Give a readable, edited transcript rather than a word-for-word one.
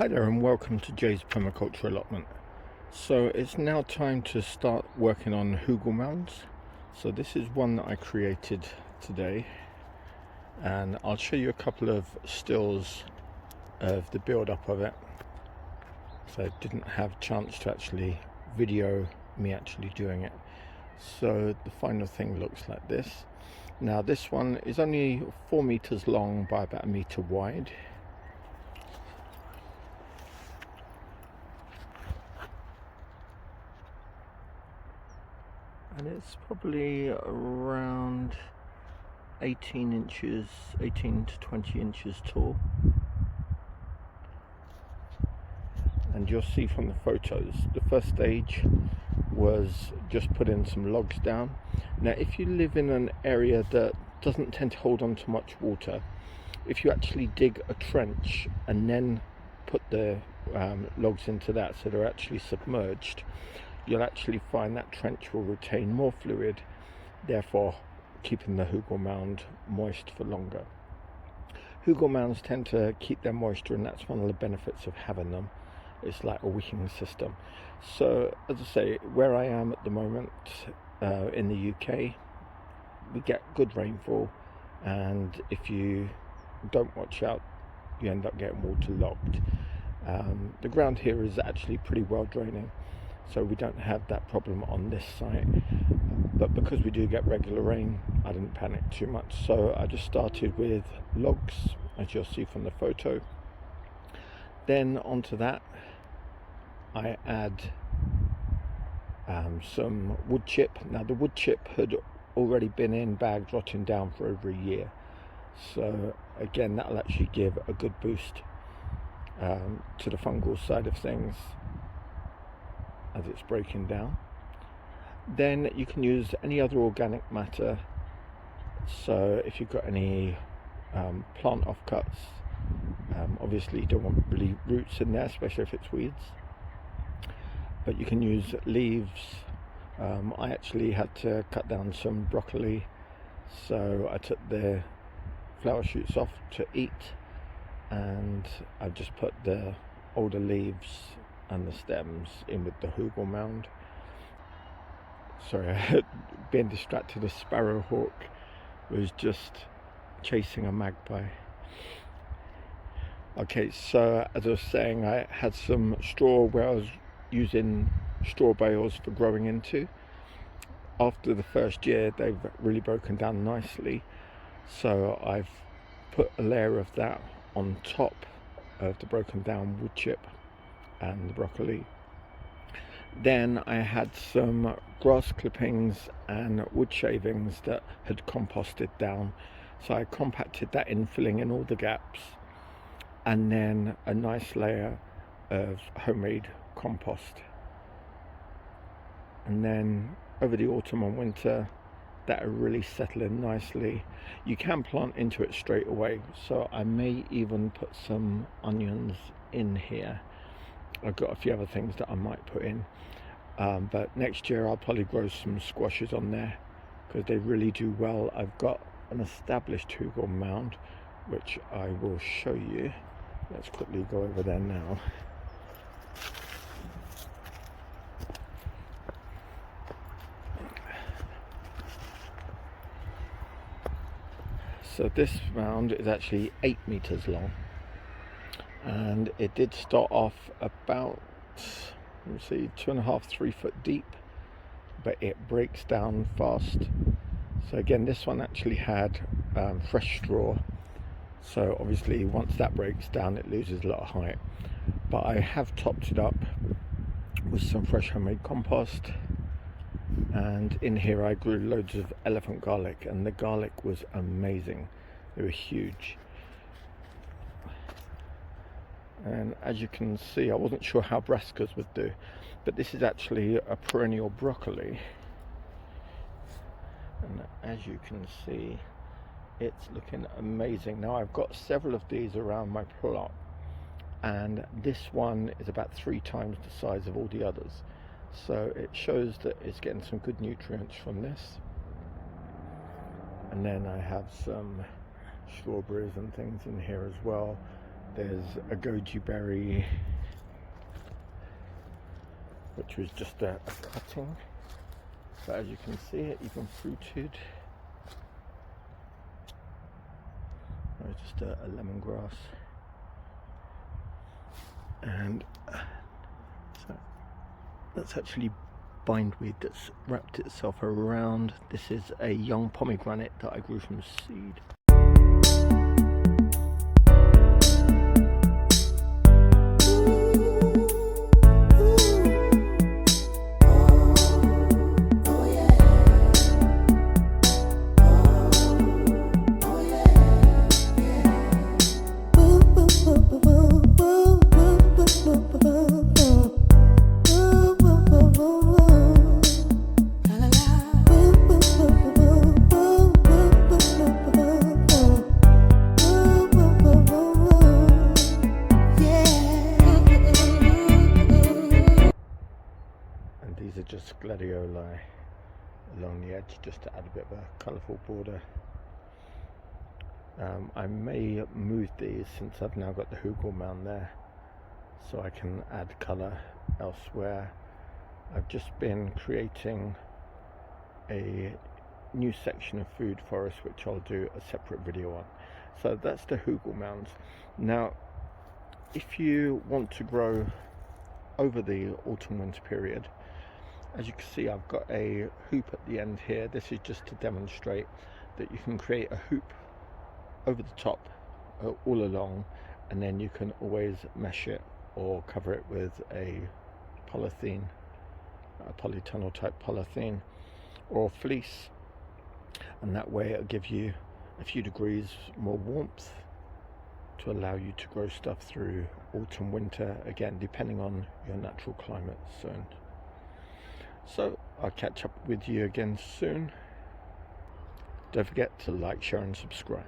Hi there and welcome to Jay's Permaculture allotment. So it's now time to start working on Hugelkultur Mounds. So this is one that I created today, and I'll show you a couple of stills of the build up of it. So I didn't have a chance to actually video me actually doing it. So the final thing looks like this. Now this one is only 4 meters long by about 1 meter wide. And it's probably around 18 to 20 inches tall. And you'll see from the photos, the first stage was just putting some logs down. Now, if you live in an area that doesn't tend to hold on to much water, if you actually dig a trench and then put the logs into that so they're actually submerged, you'll actually find that trench will retain more fluid, therefore keeping the Hugelkultur Mound moist for longer. Hugelkultur Mounds tend to keep their moisture, and that's one of the benefits of having them. It's like a wicking system. So as I say, where I am at the moment in the UK, we get good rainfall, and if you don't watch out, you end up getting waterlogged. The ground here is actually pretty well draining, so we don't have that problem on this site, but because we do get regular rain, I didn't panic too much. So I just started with logs, as you'll see from the photo. Then onto that I add some wood chip. Now the wood chip had already been in bags rotting down for over a year, so again that'll actually give a good boost to the fungal side of things as it's breaking down. Then you can use any other organic matter, so if you've got any plant offcuts, obviously you don't want really roots in there, especially if it's weeds, but you can use leaves. I actually had to cut down some broccoli, so I took the flower shoots off to eat, and I just put the older leaves and the stems in with the Hugelkultur Mound. Sorry, being distracted. A sparrowhawk was just chasing a magpie. Okay, so as I was saying, I had some straw where I was using straw bales for growing into. After the first year, they've really broken down nicely, so I've put a layer of that on top of the broken down wood chip and the broccoli. Then I had some grass clippings and wood shavings that had composted down, so I compacted that in, filling in all the gaps, and then a nice layer of homemade compost. And then over the autumn and winter, that'll really settle in nicely. You can plant into it straight away, so I may even put some onions in here. I've got a few other things that I might put in, but next year I'll probably grow some squashes on there because they really do well. I've got an established Hugelkultur Mound which I will show you. Let's quickly go over there now. So this mound is actually 8 meters long, and it did start off about, let's see, 2.5 to 3 foot deep, but it breaks down fast. So again, this one actually had fresh straw, so obviously once that breaks down it loses a lot of height, but I have topped it up with some fresh homemade compost. And in here I grew loads of elephant garlic, and the garlic was amazing. They were huge. And as you can see, I wasn't sure how brassicas would do, but this is actually a perennial broccoli, and as you can see, it's looking amazing. Now I've got several of these around my plot, and this one is about 3 times the size of all the others, so it shows that it's getting some good nutrients from this. And then I have some strawberries and things in here as well. There's a goji berry, which was just a cutting, but as you can see, it even fruited. Just a lemongrass, and so that's actually bindweed that's wrapped itself around. This is a young pomegranate that I grew from seed. These are just gladioli along the edge, just to add a bit of a colourful border. I may move these, since I've now got the Hugelkultur Mound there, so I can add colour elsewhere. I've just been creating a new section of food forest, which I'll do a separate video on. So that's the Hugelkultur Mounds. Now, if you want to grow over the autumn-winter period, as you can see, I've got a hoop at the end here. This is just to demonstrate that you can create a hoop over the top all along, and then you can always mesh it or cover it with a polythene, a polytunnel type polythene or fleece, and that way it'll give you a few degrees more warmth to allow you to grow stuff through autumn, winter, again depending on your natural climate zone. So I'll catch up with you again soon. Don't forget to like, share and subscribe.